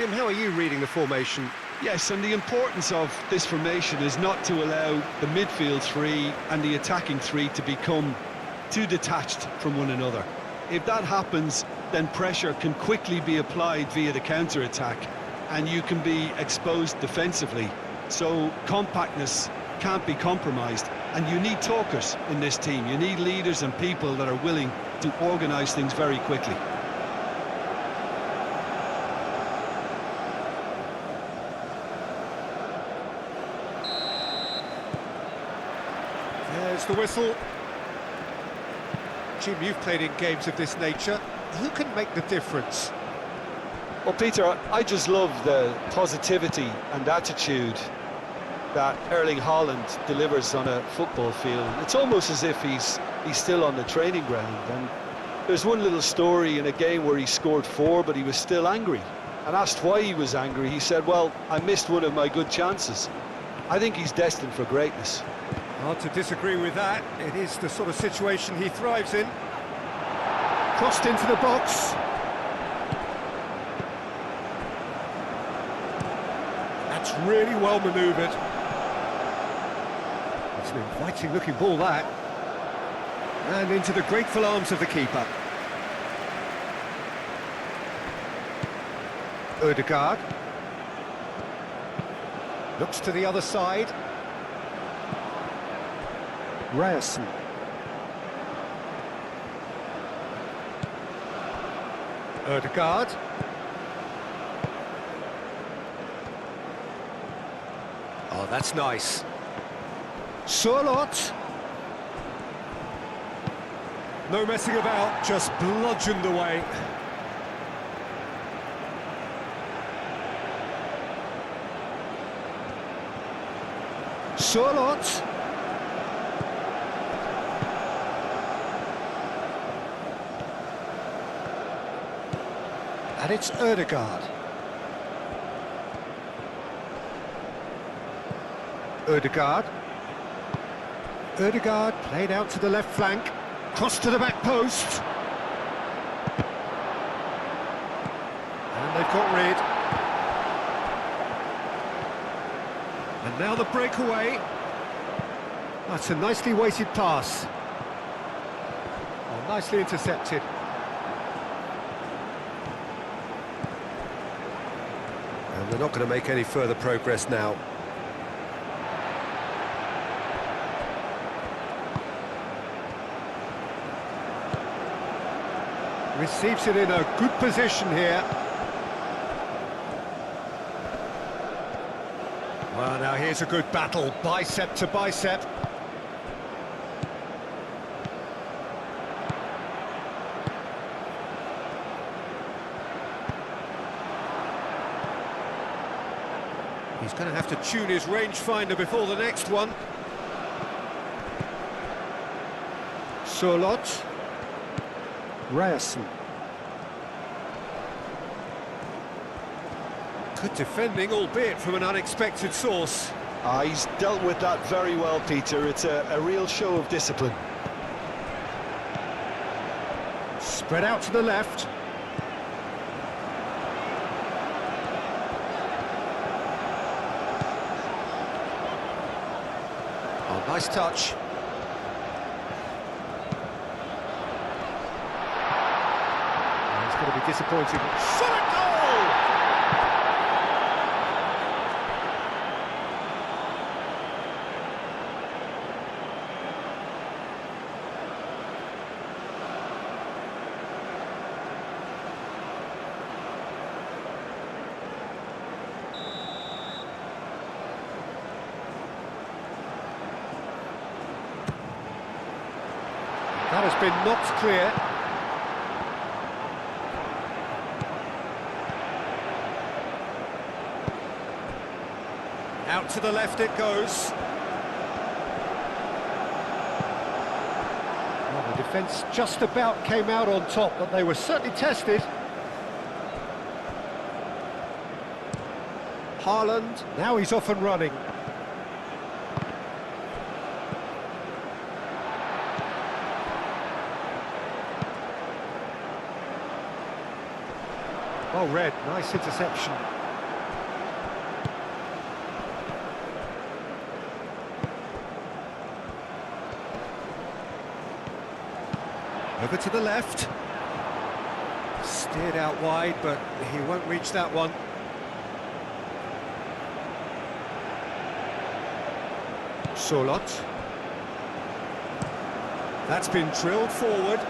Jim, how are you reading the formation? Yes, and the importance of this formation is not to allow the midfield three and the attacking three to become too detached from one another. If that happens, then pressure can quickly be applied via the counter-attack, and you can be exposed defensively. So compactness can't be compromised, and you need talkers in this team. You need leaders and people that are willing to organise things very quickly. There's the whistle. Jim, you've played in games of this nature. Who can make the difference? Well, Peter, I just love the positivity and attitude that Erling Haaland delivers on a football field. It's almost as if he's still on the training ground. And there's one little story in a game where he scored 4, but he was still angry. And asked why he was angry, he said, well, I missed one of my good chances. I think he's destined for greatness. Hard to disagree with that. It is the sort of situation he thrives in. Crossed into the box. That's really well manoeuvred. It's an inviting looking ball, that. And into the grateful arms of the keeper. Ødegaard. Looks to the other side. Ryerson. Ødegaard. Oh, that's nice. Sørloth. No messing about, just bludgeoned away. Sørloth. And it's Ødegaard. Ødegaard. Ødegaard played out to the left flank. Cross to the back post. And they've got rid. And now the breakaway. That's a nicely weighted pass. Oh, nicely intercepted. And they're not going to make any further progress now. Receives it in a good position here. Well, now here's a good battle, bicep to bicep. He's going to have to tune his rangefinder before the next one. Sørloth. Ryerson. Good defending, albeit from an unexpected source. He's dealt with that very well, Peter. It's a real show of discipline. Spread out to the left. Oh, nice touch. He's going to be disappointed. Solid goal! That has been knocked clear. Out to the left it goes. Well, the defence just about came out on top, but they were certainly tested. Haaland, now he's off and running. Oh, red, nice interception. Over to the left. Steered out wide, but he won't reach that one. Solot. That's been drilled forward.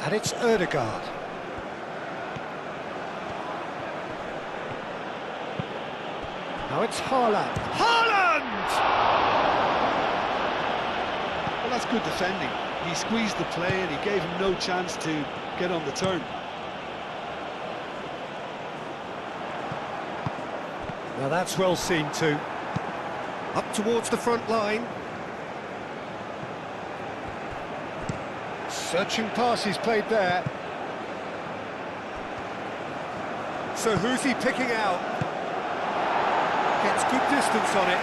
And it's Ødegaard. Now it's Haaland. Haaland! Well, that's good defending. He squeezed the play and he gave him no chance to get on the turn. Now that's well seen too. Up towards the front line. Searching pass he's played there. So who's he picking out? Gets good distance on it.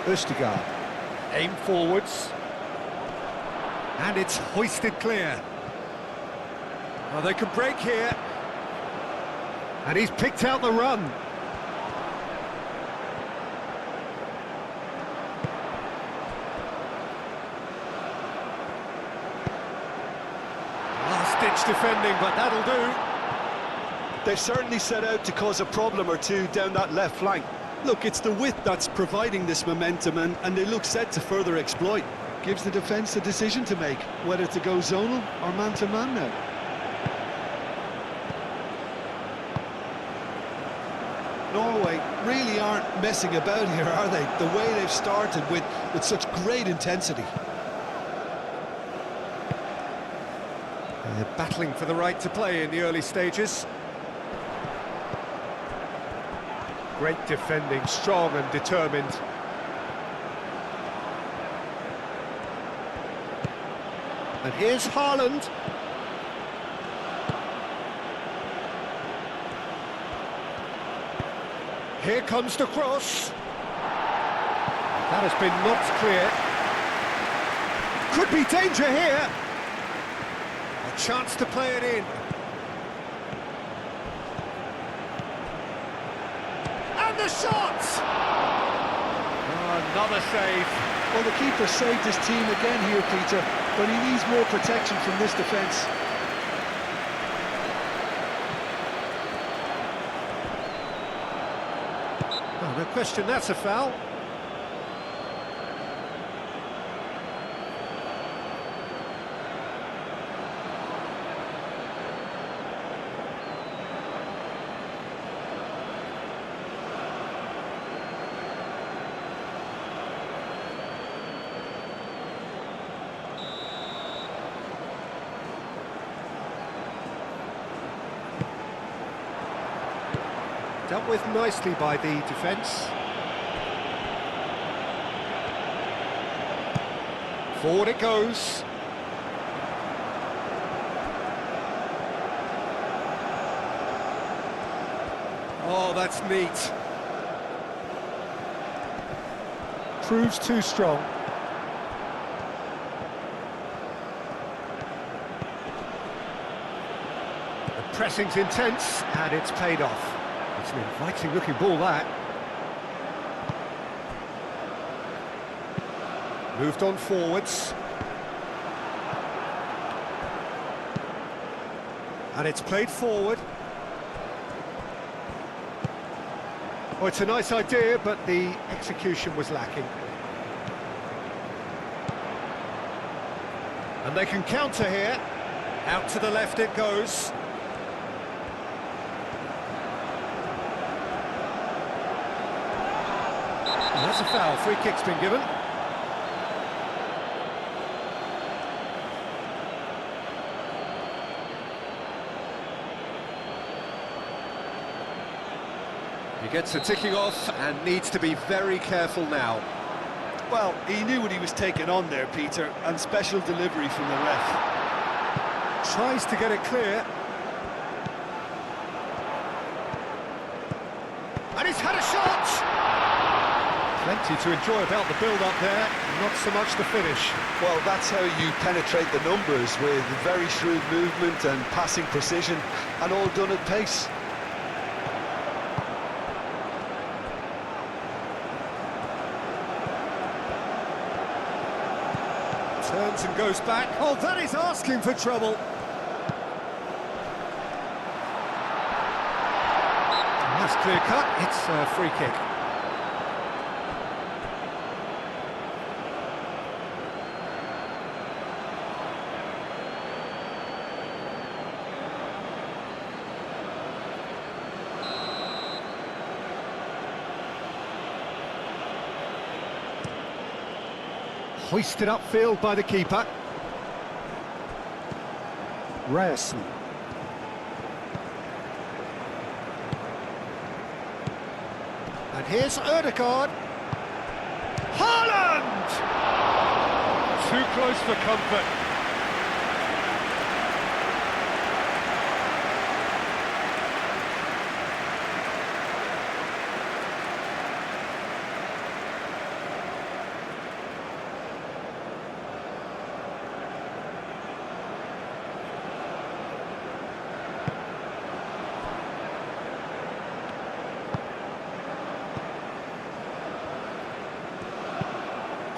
Ødegaard. Aim forwards. And it's hoisted clear. Well, they can break here. And he's picked out the run. Last-ditch defending, but that'll do. They've certainly set out to cause a problem or two down that left flank. Look, it's the width that's providing this momentum, and they look set to further exploit. Gives the defence a decision to make, whether to go zonal or man-to-man now. Norway really aren't messing about here, are they? The way they've started with such great intensity. They're battling for the right to play in the early stages. Great defending, strong and determined. And here's Haaland. Here comes the cross. That has been knocked clear. Could be danger here. A chance to play it in. And the shot! Oh, another save. Well, the keeper saved his team again here, Peter, but he needs more protection from this defence. Oh, no question, that's a foul. Dealt with nicely by the defence. Forward it goes. Oh, that's neat. Proves too strong. The pressing's intense, and it's paid off. It's an inviting looking ball, that. Moved on forwards. And it's played forward. Oh, it's a nice idea, but the execution was lacking. And they can counter here. Out to the left it goes. And that's a foul. Free kick's been given. He gets a ticking off and needs to be very careful now. Well, he knew what he was taking on there, Peter, and special delivery from the ref. Tries to get it clear. And he's had a shot! Plenty to enjoy about the build-up there, not so much the finish. Well, that's how you penetrate the numbers, with very shrewd movement and passing precision, and all done at pace. Turns and goes back. Oh, that is asking for trouble. That's clear cut. It's a free kick. Hoisted upfield by the keeper. Ryerson. And here's Ødegaard. Haaland! Too close for comfort.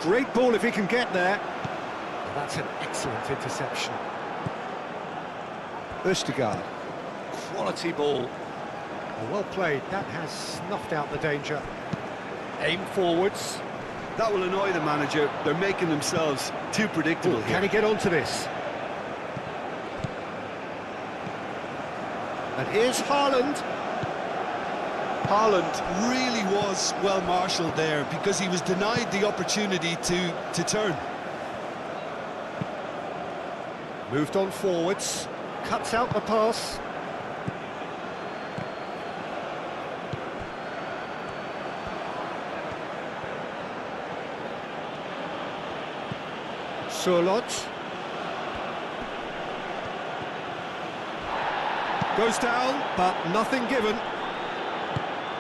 Great ball if he can get there. Well, that's an excellent interception. Ødegaard. Quality ball. Well played. That has snuffed out the danger. Aim forwards. That will annoy the manager. They're making themselves too predictable here. Can he get onto this? And here's Haaland. Haaland really was well marshalled there, because he was denied the opportunity to turn. Moved on forwards, cuts out the pass. Sørloth. Goes down, but nothing given.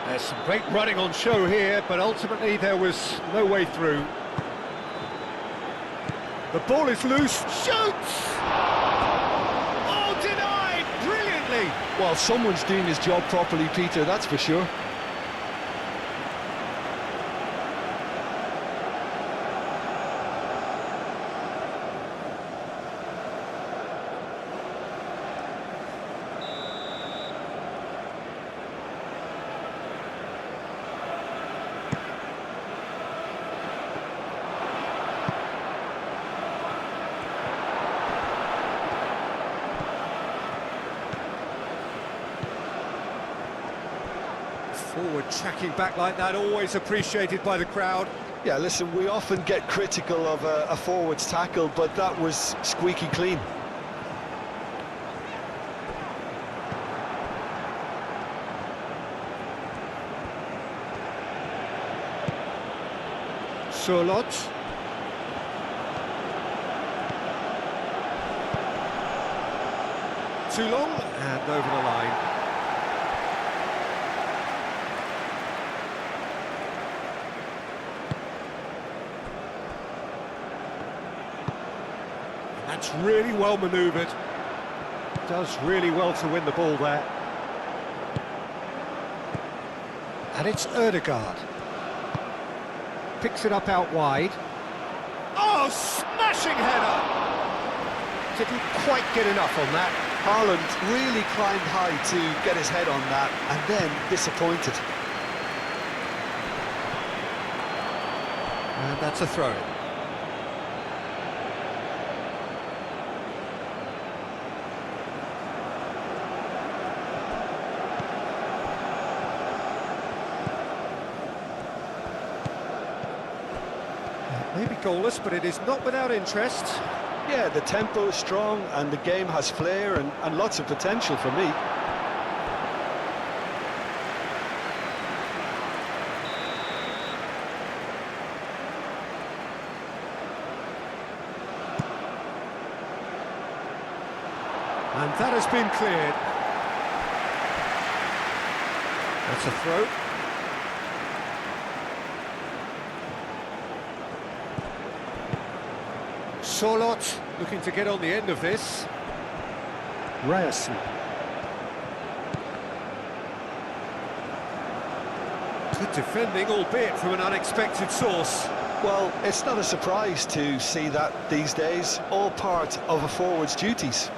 There's some great running on show here, but ultimately there was no way through. The ball is loose. Shoots! Oh, denied! Brilliantly! Well, someone's doing his job properly, Peter, that's for sure. Forward tracking back like that, always appreciated by the crowd. Yeah, listen, we often get critical of a forward's tackle, but that was squeaky clean. Sørloth. Too long, and over the line. That's really well manoeuvred. Does really well to win the ball there. And it's Ødegaard. Picks it up out wide. Oh, smashing header! Didn't quite get enough on that. Haaland really climbed high to get his head on that, and then disappointed. And that's a throw-in. Maybe goalless, but it is not without interest. Yeah, the tempo is strong and the game has flair and lots of potential for me. And that has been cleared. That's a throw. Sorlot looking to get on the end of this. Ryerson. Good defending, albeit from an unexpected source. Well, it's not a surprise to see that these days, all part of a forward's duties.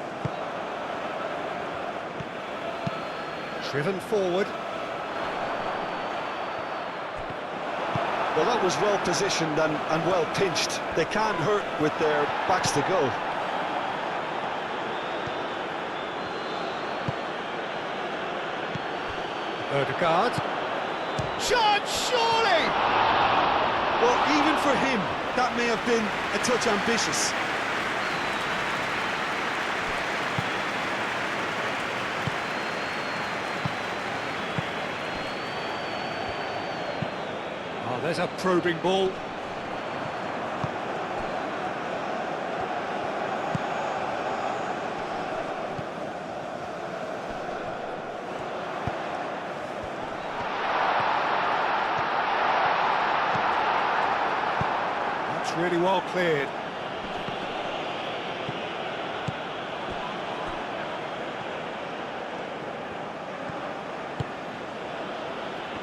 Driven forward. Well, that was well positioned and well pinched. They can't hurt with their backs to goal. Ødegaard. Shot, surely! Well, even for him, that may have been a touch ambitious. Oh, there's a probing ball. That's really well cleared.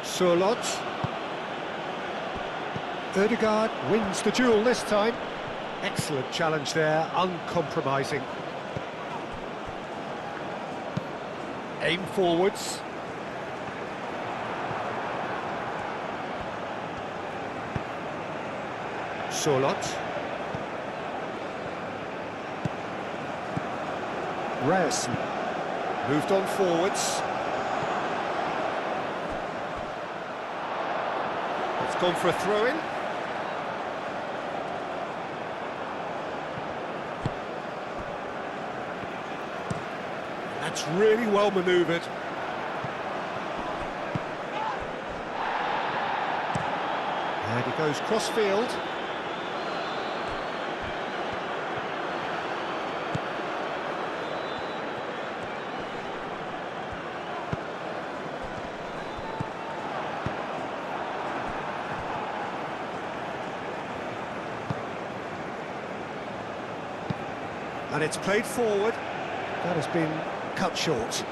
Sorlot. Ødegaard wins the duel this time. Excellent challenge there, uncompromising. Aim forwards. Sorlot. Ryerson. Moved on forwards. It's gone for a throw-in. That's really well manoeuvred. And he goes cross-field. And it's played forward. That has been cut short.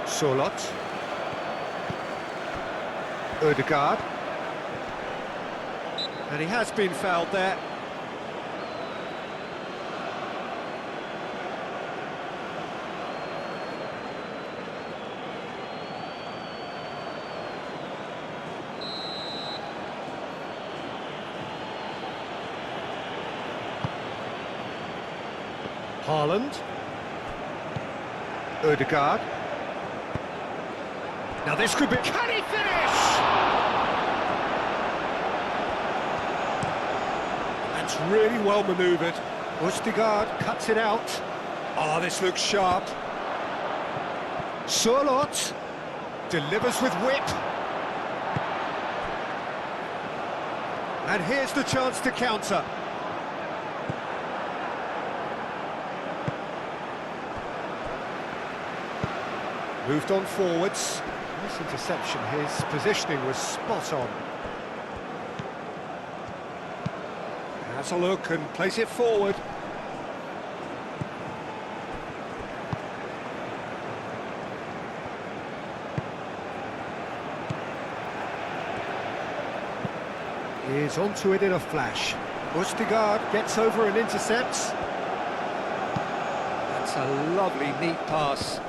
Sorlot. Ødegaard. And he has been fouled there. Haaland. Ødegaard. Now this could be... Can he finish? That's really well manoeuvred. Ødegaard cuts it out. Oh, this looks sharp. Sorlot delivers with whip. And here's the chance to counter. Moved on forwards. Nice interception. His positioning was spot on. Has a look and plays it forward. Is onto it in a flash. Ødegaard gets over and intercepts. That's a lovely, neat pass.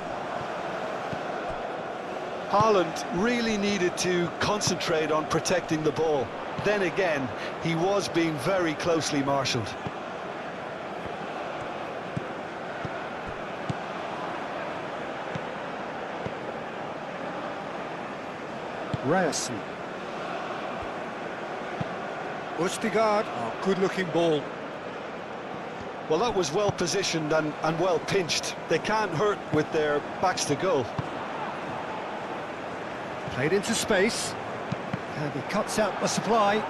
Haaland really needed to concentrate on protecting the ball. Then again, he was being very closely marshalled. Ryerson. Ødegaard, oh, good-looking ball. Well, that was well positioned and well pinched. They can't hurt with their backs to goal. Played into space, and he cuts out the supply.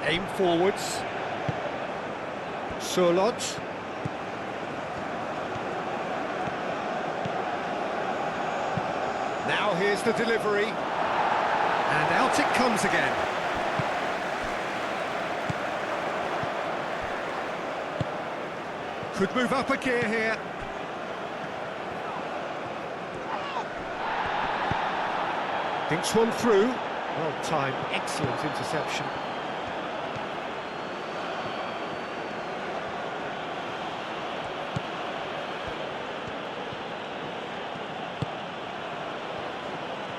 Aim forwards. Surlot. Now here's the delivery. And out it comes again. Could move up a gear here. Thinks one through. Well timed, excellent interception.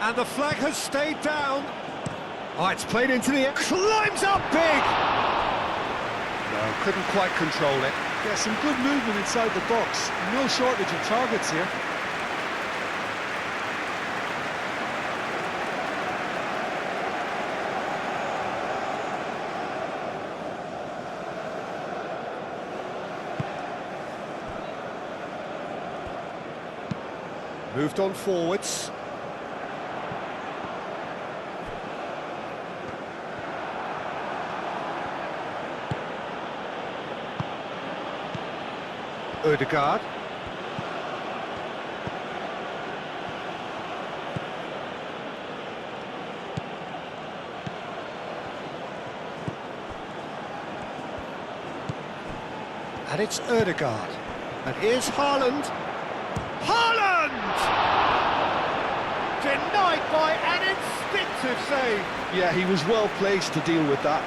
And the flag has stayed down. Oh, it's played into the air. Climbs up big! No, couldn't quite control it. Yeah, some good movement inside the box. No shortage of targets here. Moved on forwards. Ødegaard. And it's Ødegaard. And here's Haaland. Haaland! Denied by an instinctive save. Yeah, he was well placed to deal with that.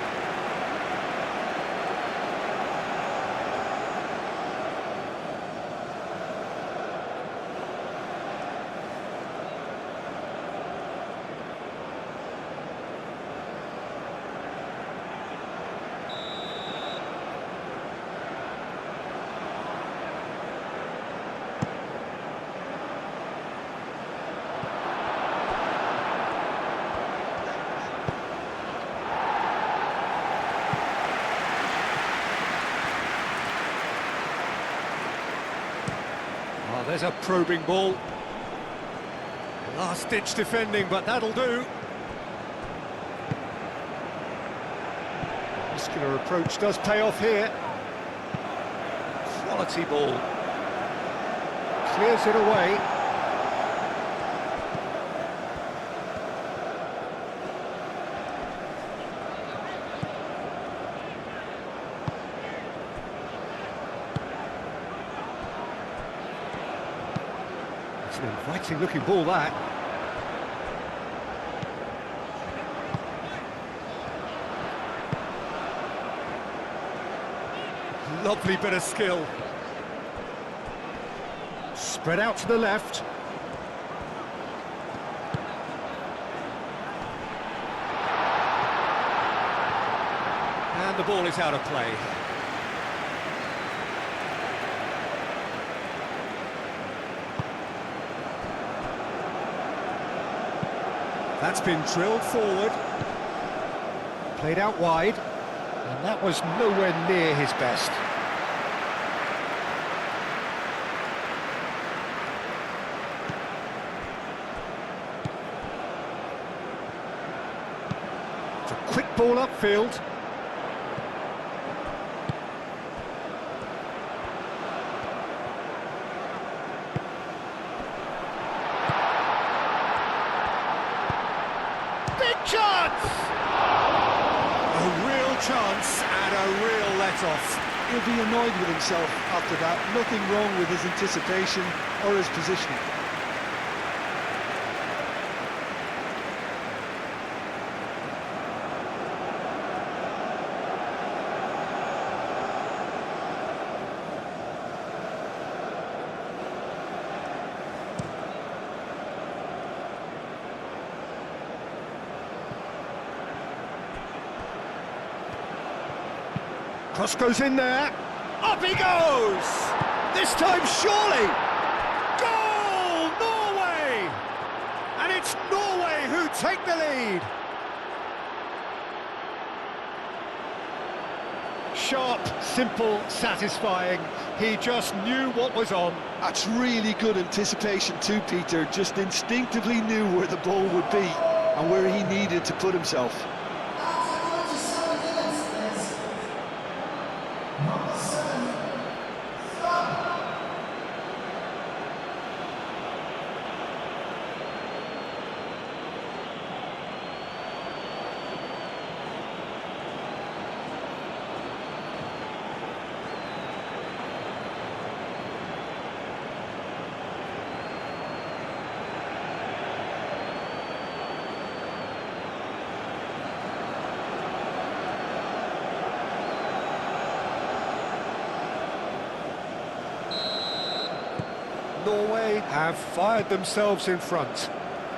Oh, there's a probing ball. Last-ditch defending, but that'll do. Muscular approach does pay off here. Quality ball. Clears it away. It's an inviting-looking ball, that. Lovely bit of skill. Spread out to the left. And the ball is out of play. That's been drilled forward. Played out wide. And that was nowhere near his best. It's a quick ball upfield. Big chance! A real chance and a real let-off. He'll be annoyed with himself after that. Nothing wrong with his anticipation or his positioning. Cross goes in there. Up he goes! This time surely! Goal! Norway! And it's Norway who take the lead. Sharp, simple, satisfying. He just knew what was on. That's really good anticipation too, Peter. Just instinctively knew where the ball would be and where he needed to put himself. Norway have fired themselves in front.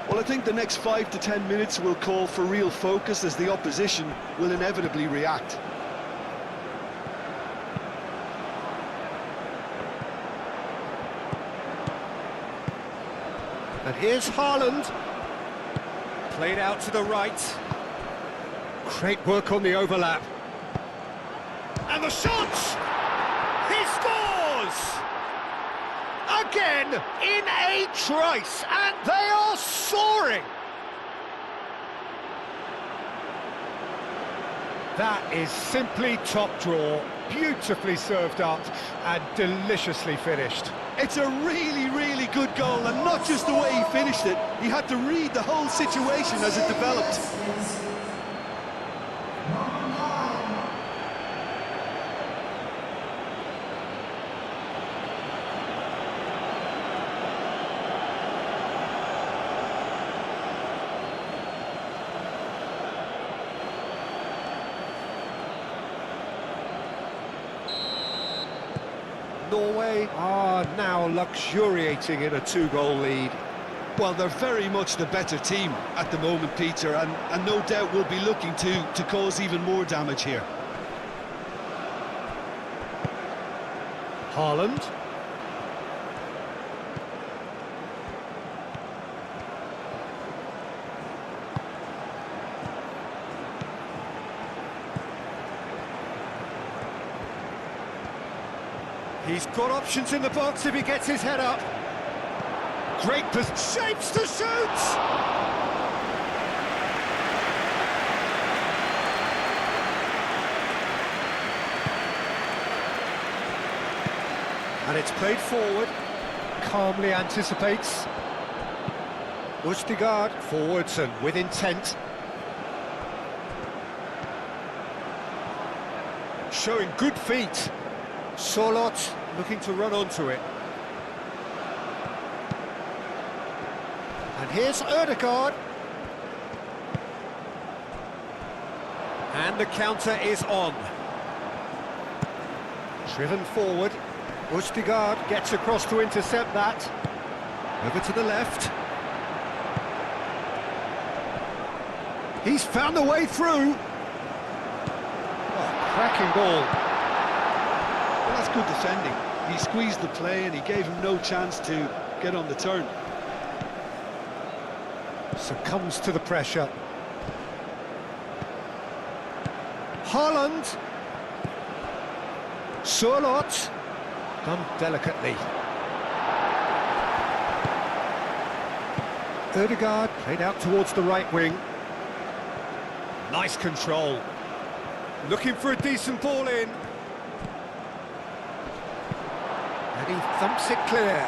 Well, I think the next 5 to 10 minutes will call for real focus as the opposition will inevitably react. And here's Haaland. Played out to the right. Great work on the overlap. And the shot! He scores! Again, in a trice, and they are soaring! That is simply top draw, beautifully served up and deliciously finished. It's a really, really good goal, and not just the way he finished it. He had to read the whole situation as it developed. Norway are now luxuriating in a 2-goal lead. Well, they're very much the better team at the moment, Peter, and no doubt will be looking to cause even more damage here. Haaland. He's got options in the box if he gets his head up. Great shapes to shoot! And it's played forward. Calmly anticipates. Ødegaard forwards and with intent. Showing good feet. Solot looking to run onto it. And here's Ødegaard. And the counter is on. Driven forward. Ødegaard gets across to intercept that. Over to the left. He's found the way through. Oh, cracking ball. Well, that's good defending. He squeezed the play and he gave him no chance to get on the turn. Succumbs to the pressure. Haaland. Solot. Done delicately. Ødegaard played out towards the right wing. Nice control. Looking for a decent ball in. And he thumps it clear.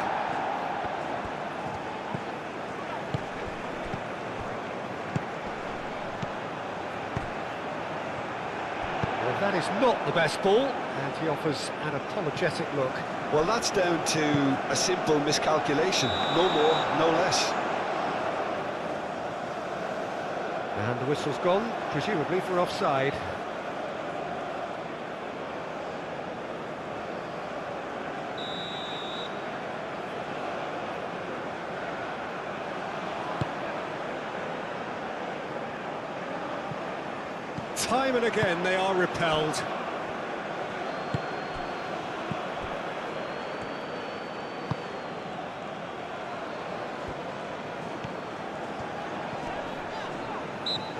Well, that is not the best ball, and he offers an apologetic look. Well, that's down to a simple miscalculation. No more, no less. And the whistle's gone, presumably for offside. Time and again they are repelled.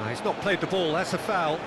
He's not played the ball, that's a foul.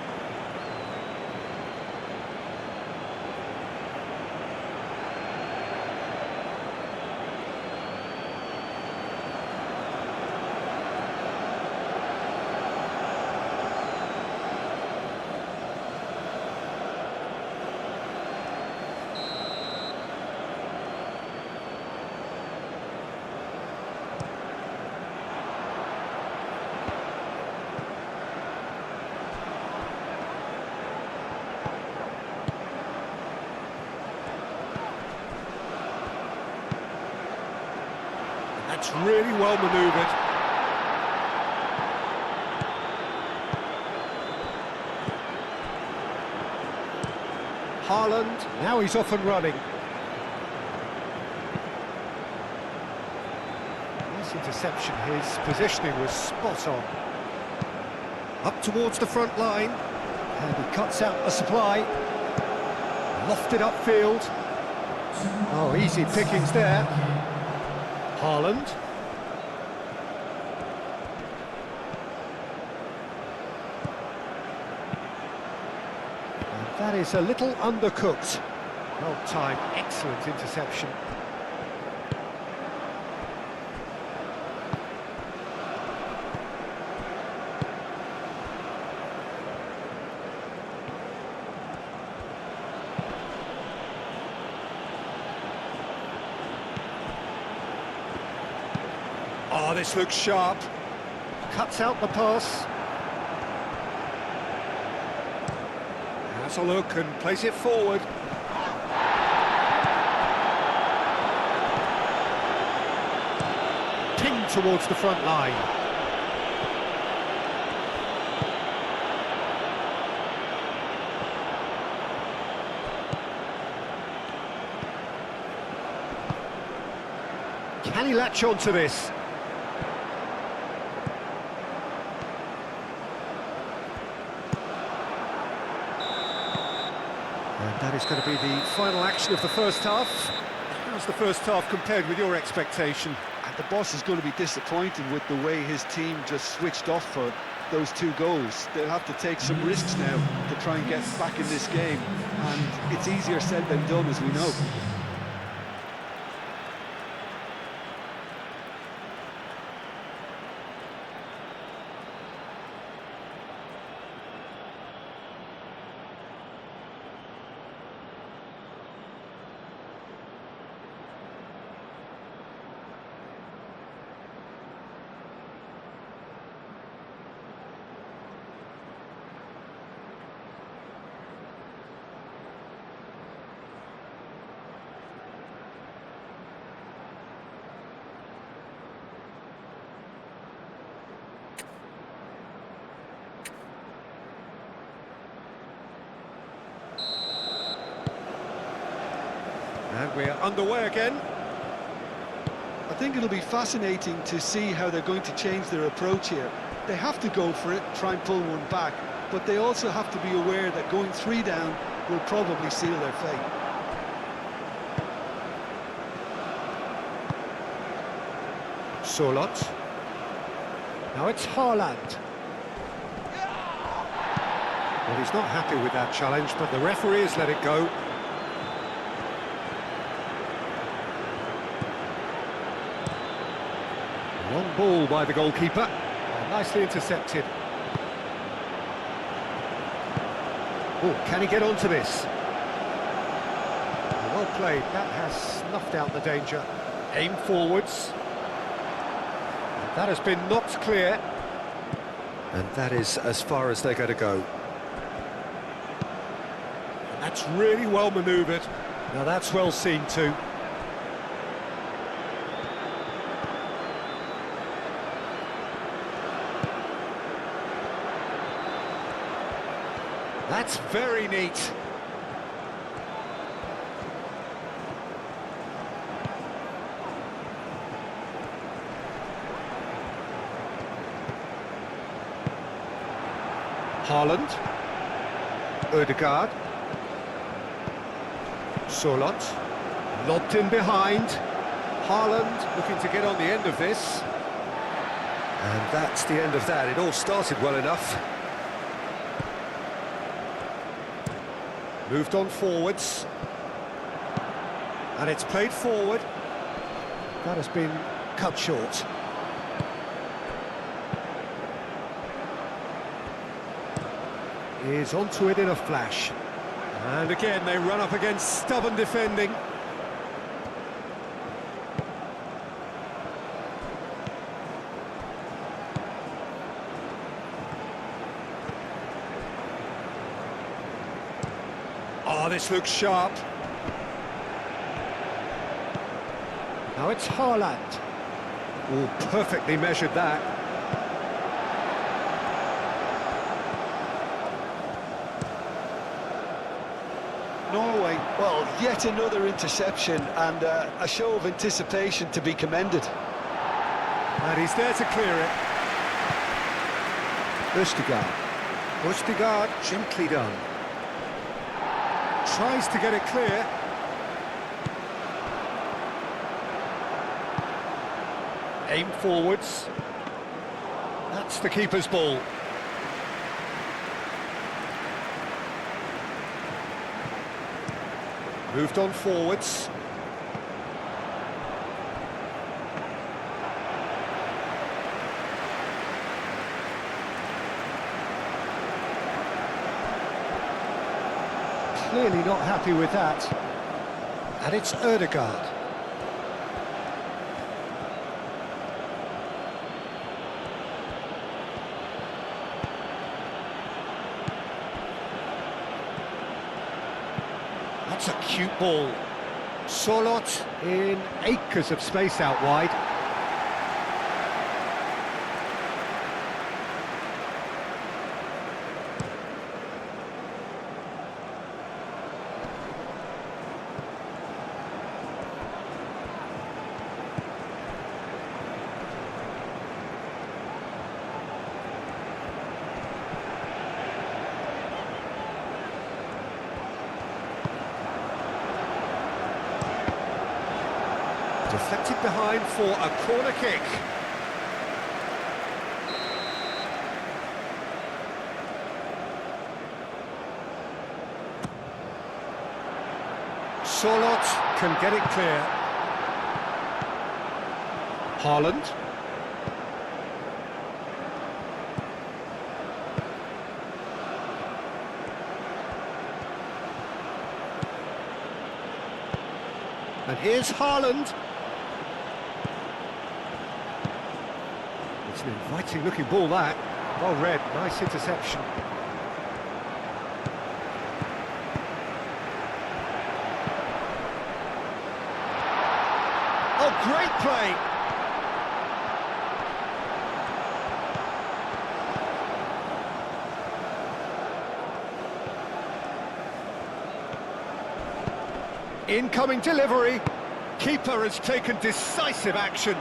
That's really well manoeuvred. Haaland, now he's off and running. Nice interception, his positioning was spot on. Up towards the front line, and he cuts out the supply. Lofted upfield. Oh, easy pickings there. Haaland. And that is a little undercooked. Well timed, excellent interception. Oh, this looks sharp. Cuts out the pass. Has a look and plays it forward. Pinged towards the front line. Can he latch on to this? And that is going to be the final action of the first half. How's the first half compared with your expectation? And the boss is going to be disappointed with the way his team just switched off for those 2 goals. They'll have to take some risks now to try and get back in this game, and it's easier said than done, as we know. And we're underway again. I think it'll be fascinating to see how they're going to change their approach here. They have to go for it, try and pull one back, but they also have to be aware that going 3 down will probably seal their fate. Solot. Now it's Haaland. Well, he's not happy with that challenge, but the referee has let it go. Long ball by the goalkeeper. Nicely intercepted. Oh, can he get onto this? Well played. That has snuffed out the danger. Aim forwards. That has been knocked clear. And that is as far as they're going to go. And that's really well manoeuvred. Now that's well seen too. That's very neat. Haaland. Ødegaard. Solot. Lobbed in behind. Haaland looking to get on the end of this. And that's the end of that. It all started well enough. Moved on forwards. And it's played forward. That has been cut short. Is onto it in a flash. And again, they run up against stubborn defending. Oh, this looks sharp. Now it's Haaland. Oh, perfectly measured that. Norway, well, yet another interception and a show of anticipation to be commended. And he's there to clear it. Østigard. Østigard, gently done. Tries to get it clear. Aim forwards. That's the keeper's ball. Moved on forwards. Clearly not happy with that. And it's Ødegaard. That's a cute ball. Solot in acres of space out wide. Deflected behind for a corner kick. Solot can get it clear. Haaland. And here's Haaland. It's an inviting looking ball that. Well read, nice interception. Oh, great play! Incoming delivery. Keeper has taken decisive action.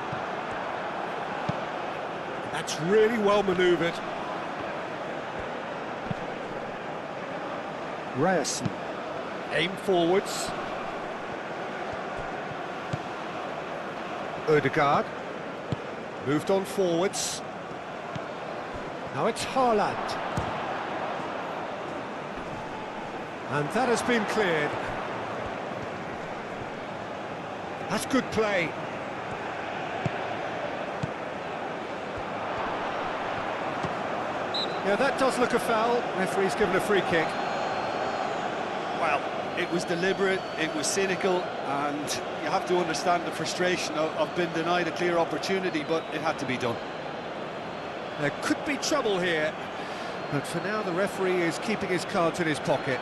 That's really well manoeuvred. Ryerson. Aim forwards. Ødegaard. Moved on forwards. Now it's Haaland. And that has been cleared. That's good play. Yeah, that does look a foul. Referee's given a free kick. Well, it was deliberate, it was cynical, and you have to understand the frustration of being denied a clear opportunity, but it had to be done. There could be trouble here, but for now the referee is keeping his cards in his pocket.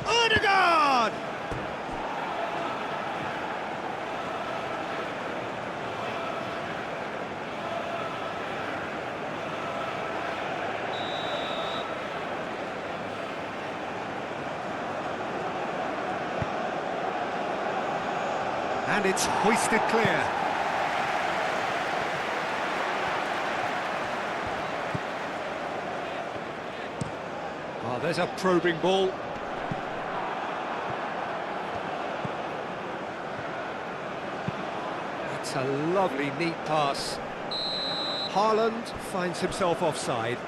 Ødegaard! And it's hoisted clear. Oh, there's a probing ball. That's a lovely, neat pass. Haaland finds himself offside.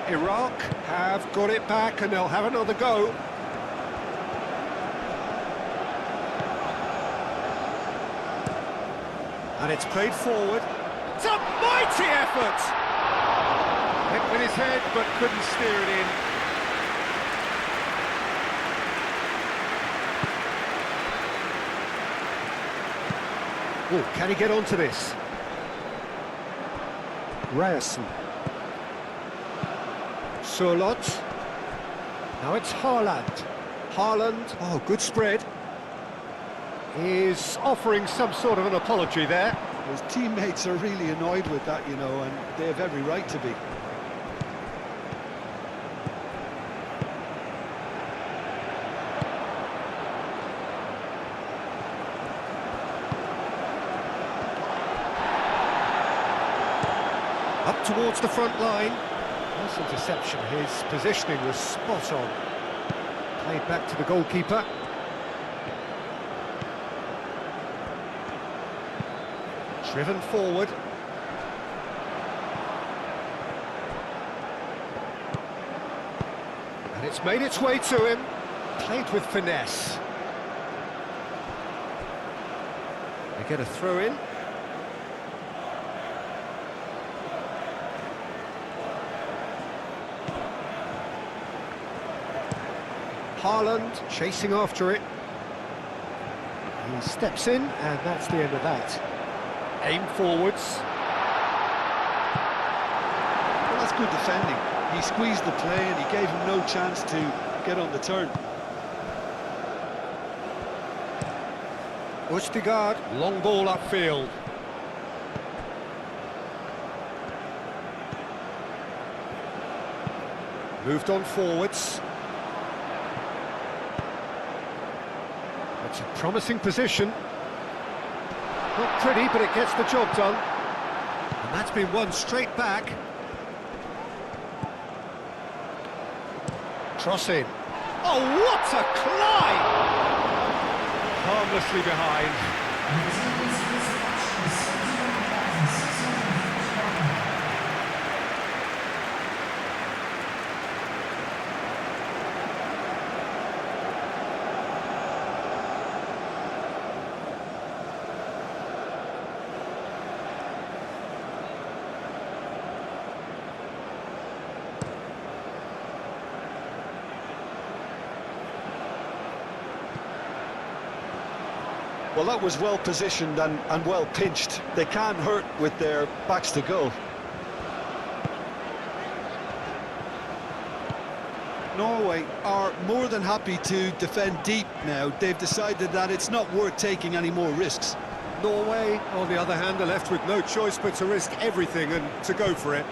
Iraq have got it back and they'll have another go. And it's played forward. It's a mighty effort! Hit with his head but couldn't steer it in. Oh, can he get onto this? Ryerson. Surlot. Now it's Haaland. Haaland, oh, good spread. Is offering some sort of an apology there. His teammates are really annoyed with that, you know, and they have every right to be. Up towards the front line. Nice interception. His positioning was spot on. Played back to the goalkeeper. Driven forward. And it's made its way to him. Played with finesse. They get a throw in. Haaland chasing after it. He steps in, and that's the end of that. Aim forwards. Well, that's good defending. He squeezed the play and he gave him no chance to get on the turn. Østigard, long ball upfield. Moved on forwards. It's a promising position. Not pretty, but it gets the job done. And that's been won straight back. Cross in. Oh, what a climb! Harmlessly behind. Well, that was well positioned and well pinched. They can't hurt with their backs to goal. Norway are more than happy to defend deep now. They've decided that it's not worth taking any more risks. Norway, on the other hand, are left with no choice but to risk everything and to go for it.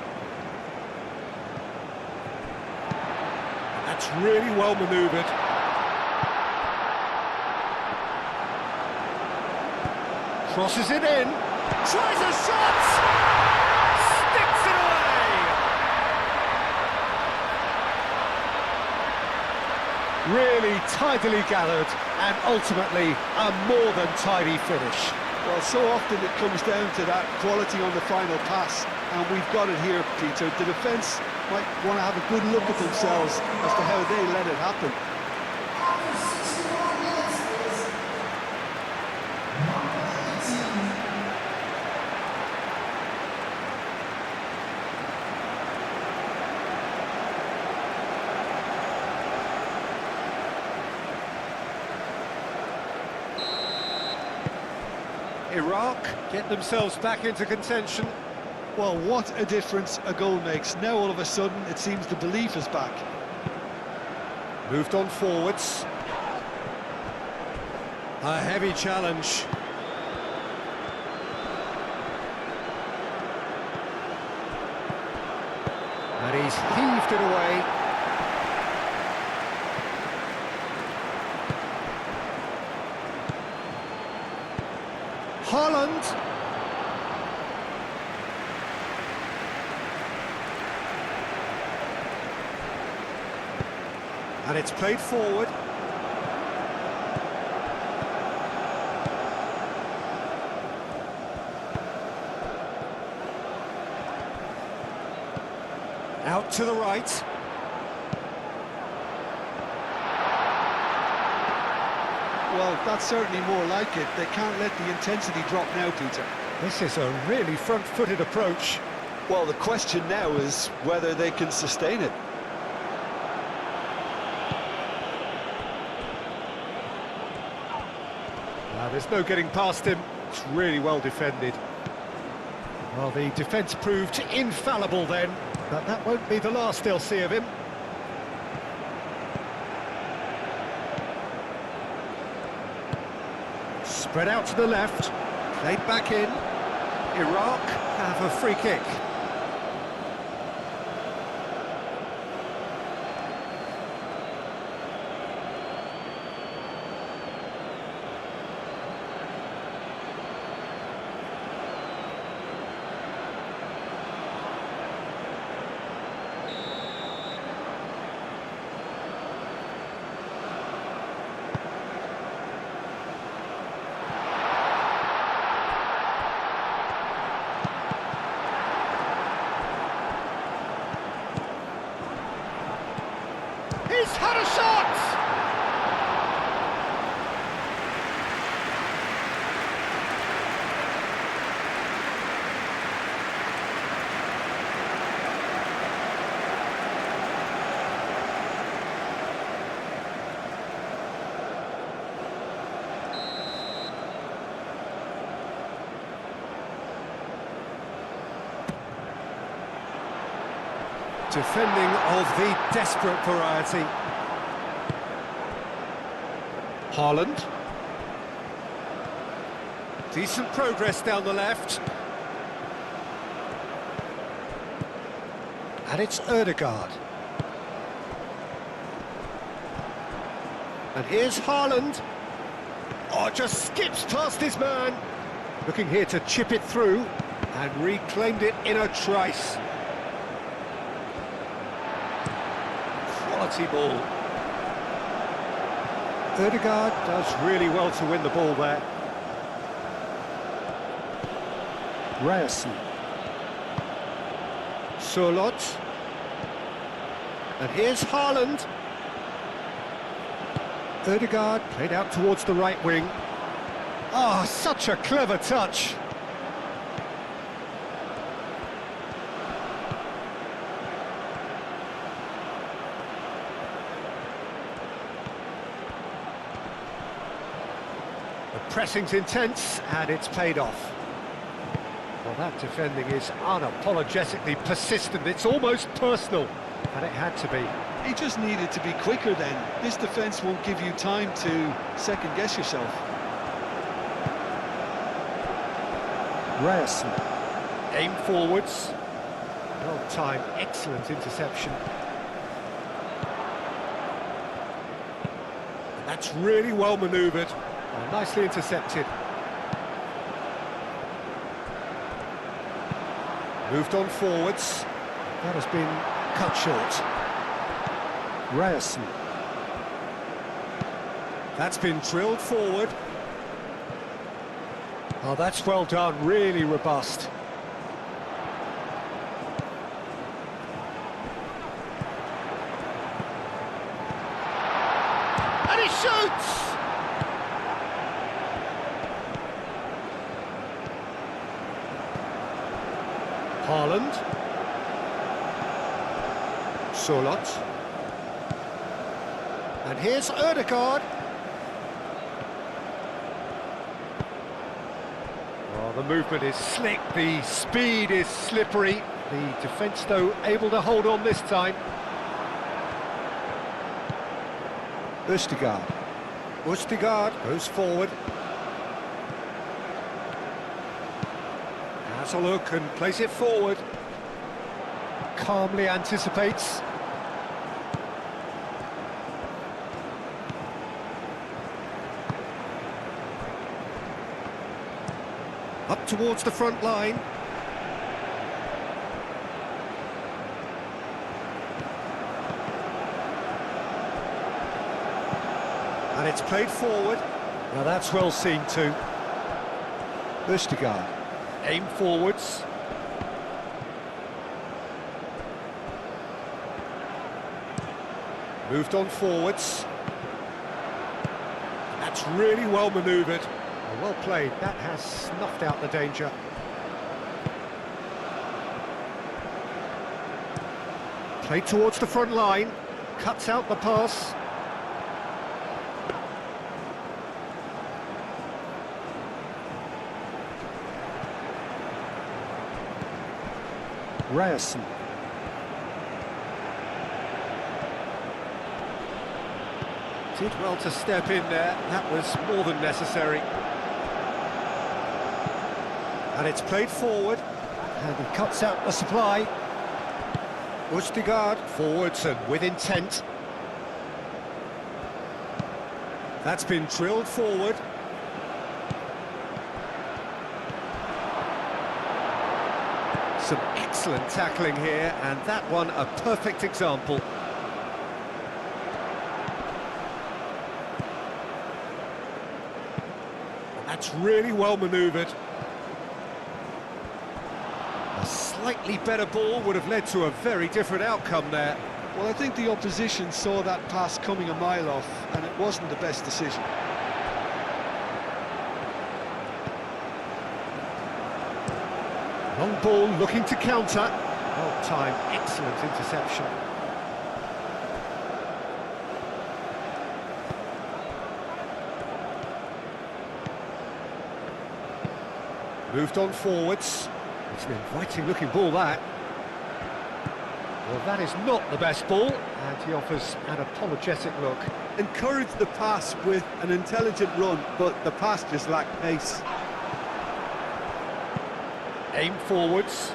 That's really well manoeuvred. Crosses it in, tries a shot, sticks it away! Really tidily gathered, and ultimately a more than tidy finish. Well, so often it comes down to that quality on the final pass, and we've got it here, Peter. The defence might want to have a good look at themselves as to how they let it happen. Iraq get themselves back into contention. Well, what a difference a goal makes. Now all of a sudden it seems the belief is back. Moved on forwards. A heavy challenge. And he's heaved it away. Haaland. And it's played forward. Out to the right. Well, that's certainly more like it. They can't let the intensity drop now, Peter. This is a really front-footed approach. Well, the question now is whether they can sustain it. There's no getting past him. It's really well defended. Well, the defence proved infallible then, but that won't be the last they'll see of him. Spread out to the left, played back in. Iraq have a free kick. He's had a shot! Defending of the desperate variety. Haaland. Decent progress down the left. And it's Ødegaard. And here's Haaland. Oh, just skips past his man. Looking here to chip it through and reclaimed it in a trice. Quality ball. Ødegaard does really well to win the ball there. Ryerson. Sørloth. And here's Haaland. Ødegaard played out towards the right wing. Oh, such a clever touch. The pressing's intense, and it's paid off. Well, that defending is unapologetically persistent. It's almost personal, and it had to be. He just needed to be quicker then. This defence won't give you time to second-guess yourself. Ryerson. Aim forwards. Well timed, excellent interception. And that's really well manoeuvred. Nicely intercepted. Moved on forwards. That has been cut short. Ryerson. That's been drilled forward. Oh, that's well done, really robust. And he shoots! Haaland. Sørloth. And here's Ødegaard. Oh, the movement is slick, the speed is slippery. The defence, though, able to hold on this time. Ødegaard. Ødegaard goes forward. Has a look and plays it forward. Calmly anticipates. Up towards the front line. And it's played forward. Now that's well seen too. Ødegaard. Aim forwards. Moved on forwards. That's really well manoeuvred. Well played, that has snuffed out the danger. Played towards the front line, cuts out the pass. Ryerson. Did well to step in there, that was more than necessary. And it's played forward, and he cuts out the supply. Ustigard forwards and with intent. That's been drilled forward. Some excellent tackling here, and that one a perfect example. That's really well manoeuvred. A slightly better ball would have led to a very different outcome there. Well, I think the opposition saw that pass coming a mile off, and it wasn't the best decision. Long ball looking to counter. Well timed, excellent interception. Moved on forwards. It's an inviting looking ball, that. Well, that is not the best ball, and he offers an apologetic look. Encouraged the pass with an intelligent run, but the pass just lacked pace. Aim forwards.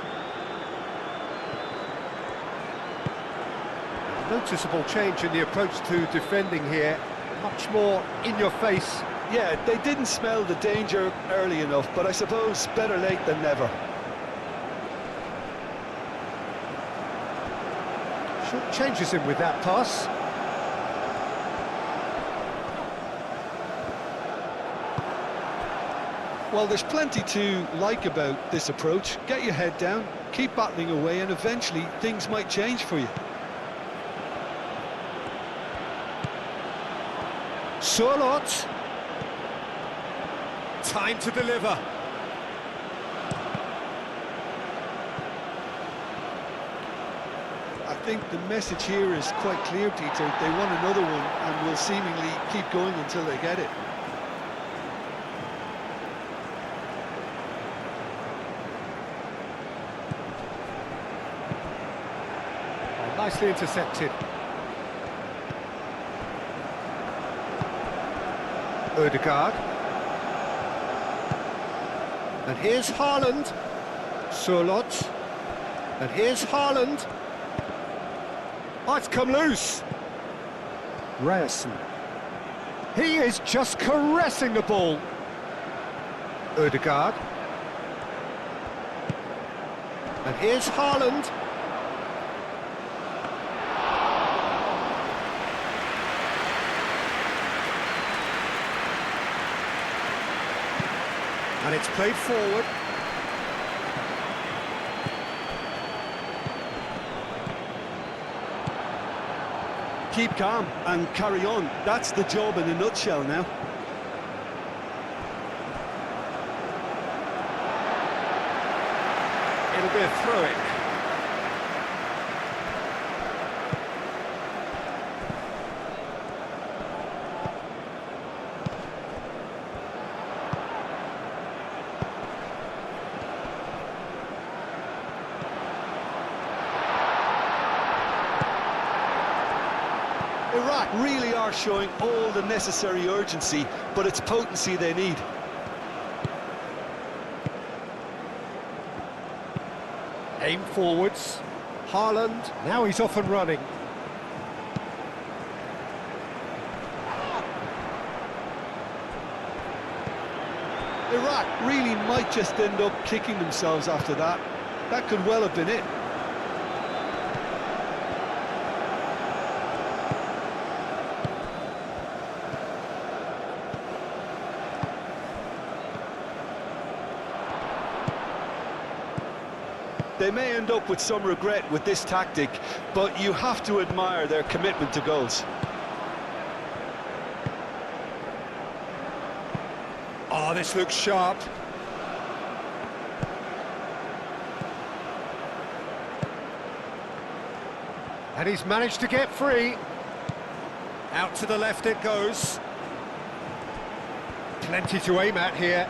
Noticeable change in the approach to defending here. Much more in your face. Yeah, they didn't smell the danger early enough, but I suppose better late than never. Short changes him with that pass. Well, there's plenty to like about this approach. Get your head down, keep battling away, and eventually things might change for you. Surlot. Time to deliver. I think the message here is quite clear, Peter. They want another one and will seemingly keep going until they get it. Oh, nicely intercepted. Ødegaard. And here's Haaland. Surlot. And here's Haaland. Oh, it's come loose. Ryerson. He is just caressing the ball. Ødegaard. And here's Haaland. And it's played forward. Keep calm and carry on. That's the job in a nutshell now. It'll be a throw-in. Iraq really are showing all the necessary urgency, but it's potency they need. Aim forwards. Haaland. Now he's off and running. Iraq really might just end up kicking themselves after that. That could well have been it. They may end up with some regret with this tactic, but you have to admire their commitment to goals. Oh, this looks sharp. And he's managed to get free. Out to the left it goes. Plenty to aim at here.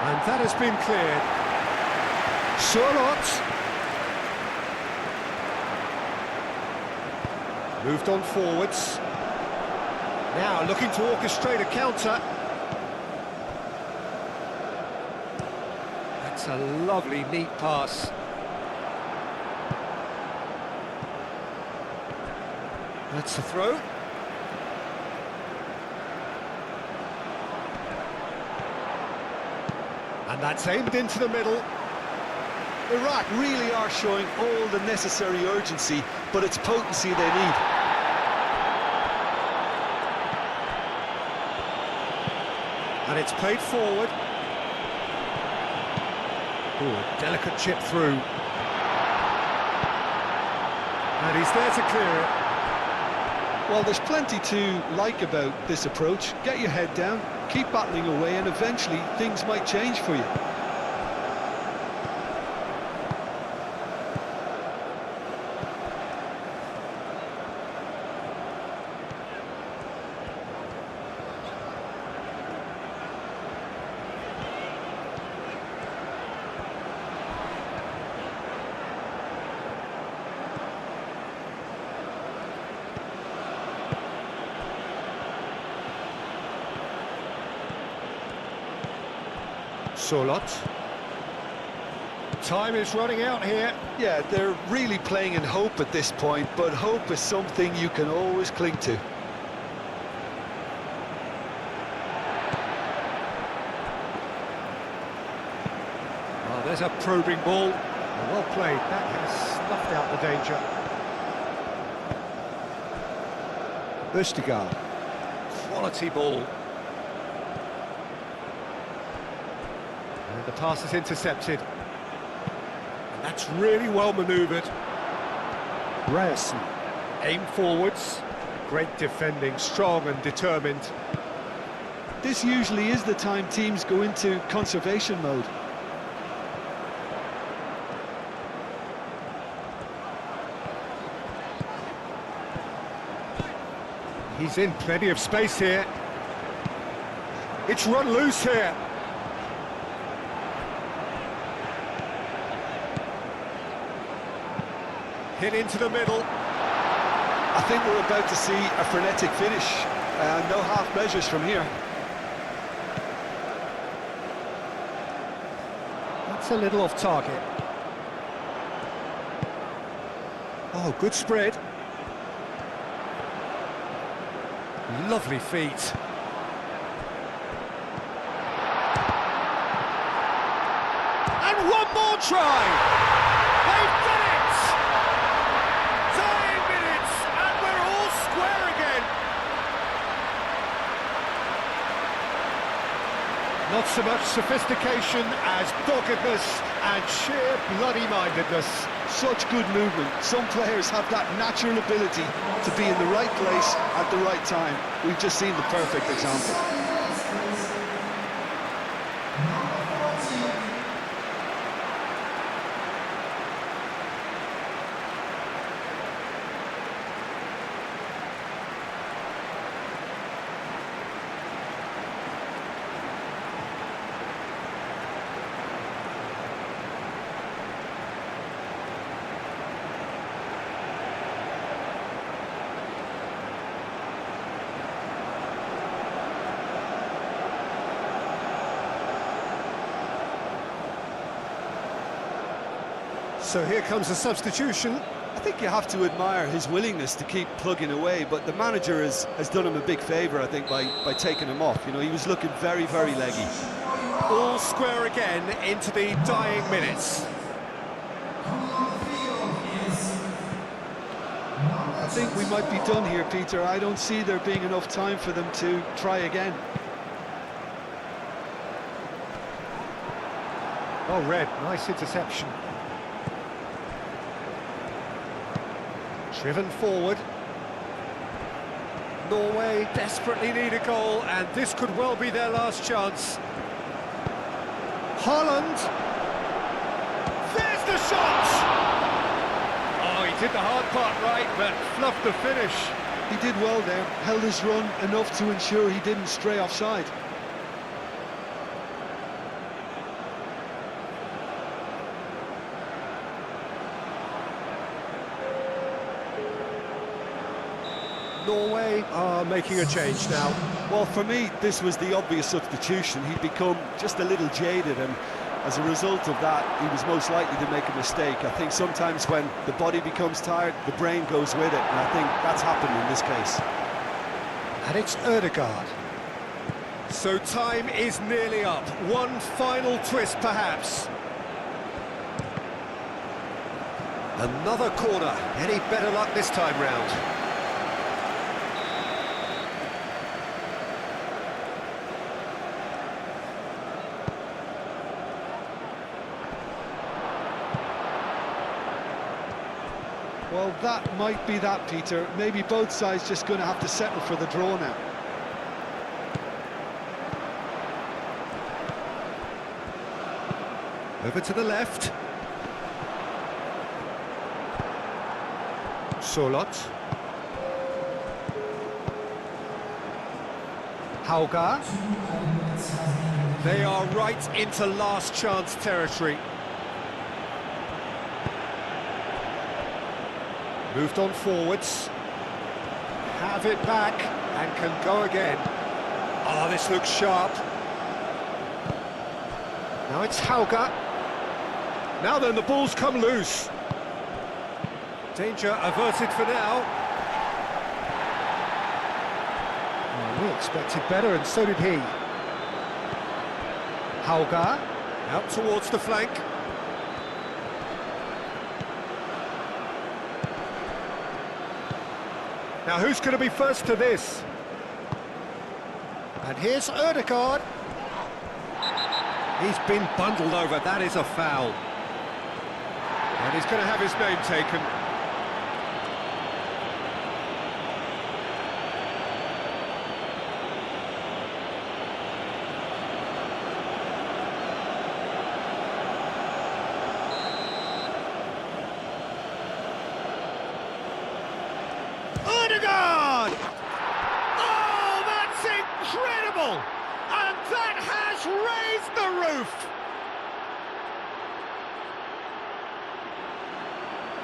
And that has been cleared. Charlotte. Moved on forwards. Now looking to orchestrate a counter. That's a lovely, neat pass. That's the throw. And that's aimed into the middle. Iraq really are showing all the necessary urgency, but it's potency they need. And it's played forward. Ooh, a delicate chip through. And he's there to clear it. Well, there's plenty to like about this approach. Get your head down, keep battling away, and eventually things might change for you. Charlotte. Time is running out here. Yeah, they're really playing in hope at this point, but hope is something you can always cling to. Oh, there's a probing ball. Well played. That has snuffed out the danger. Vestergaard. Quality ball. And the pass is intercepted. And that's really well manoeuvred. Ryerson. Aim forwards. Great defending, strong and determined. This usually is the time teams go into conservation mode. He's in plenty of space here. It's run loose here. Hit into the middle. I think we're about to see a frenetic finish. No half measures from here. That's a little off target. Oh, good spread. Lovely feet. And one more try! They've done it! Dying minutes, and we're all square again. Not so much sophistication as doggedness and sheer bloody-mindedness. Such good movement. Some players have that natural ability to be in the right place at the right time. We've just seen the perfect example. So here comes a substitution. I think you have to admire his willingness to keep plugging away, but the manager has done him a big favour, I think, by taking him off. You know, he was looking very, very leggy. All square again into the dying minutes. I think we might be done here, Peter. I don't see there being enough time for them to try again. Oh, Red, nice interception. Driven forward. Norway desperately need a goal, and this could well be their last chance. Holland. There's the shot! Oh, he did the hard part right, but fluffed the finish. He did well there, held his run enough to ensure he didn't stray offside. Norway are making a change now. Well, for me, this was the obvious substitution. He'd become just a little jaded, and as a result of that, he was most likely to make a mistake. I think sometimes when the body becomes tired, the brain goes with it, and I think that's happened in this case. And it's Ødegaard. So time is nearly up. One final twist, perhaps. Another corner. Any better luck this time round? Well, that might be that, Peter. Maybe both sides just going to have to settle for the draw now. Over to the left. Solot. Hauga. They are right into last chance territory. Moved on forwards. Have it back and can go again. Oh, this looks sharp. Now it's Hauga. Now then, the ball's come loose. Danger averted for now. Well, we expected better, and so did he. Hauga, out towards the flank. Now who's going to be first to this? And here's Ødegaard. He's been bundled over, that is a foul. And he's going to have his name taken. Ødegaard! Oh, that's incredible! And that has raised the roof!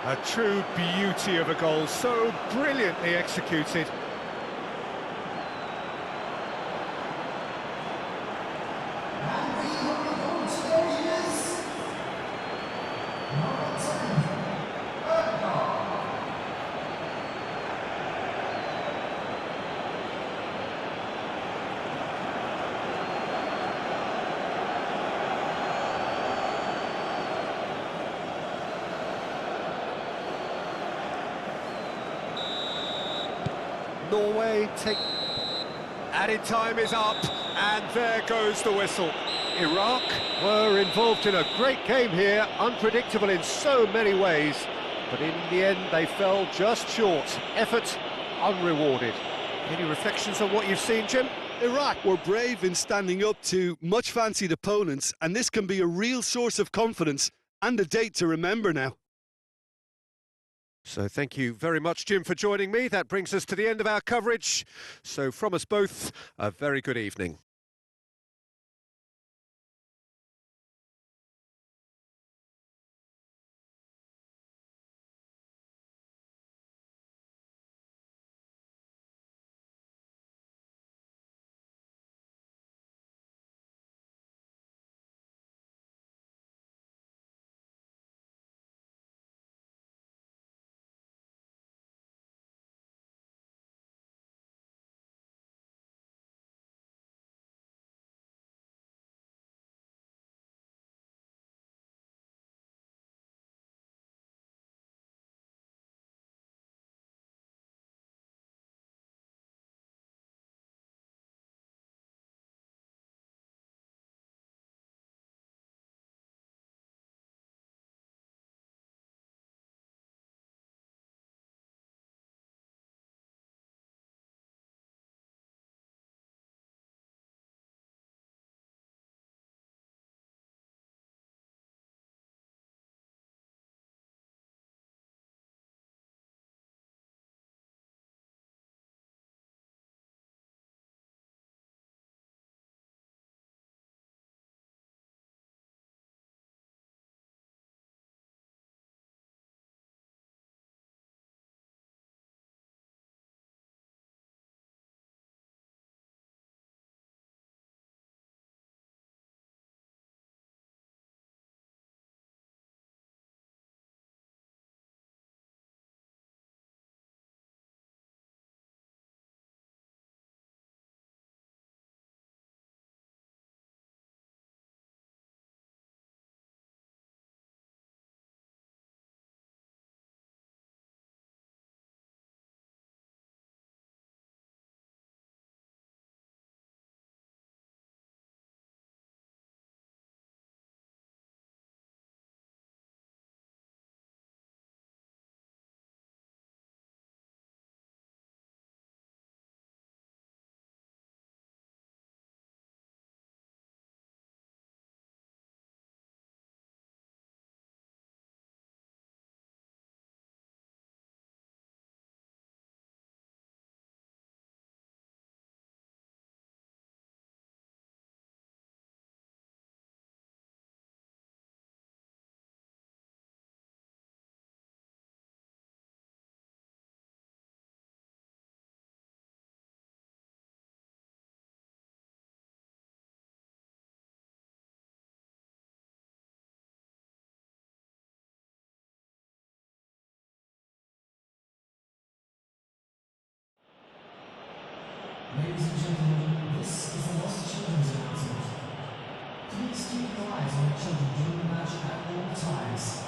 A true beauty of a goal, so brilliantly executed. Norway take... Added time is up, and there goes the whistle. Iraq were involved in a great game here, unpredictable in so many ways, but in the end they fell just short. Effort unrewarded. Any reflections on what you've seen, Jim? Iraq were brave in standing up to much-fancied opponents, and this can be a real source of confidence and a date to remember now. So thank you very much, Jim, for joining me. That brings us to the end of our coverage. So from us both, a very good evening. eyes on the children during the match at all times.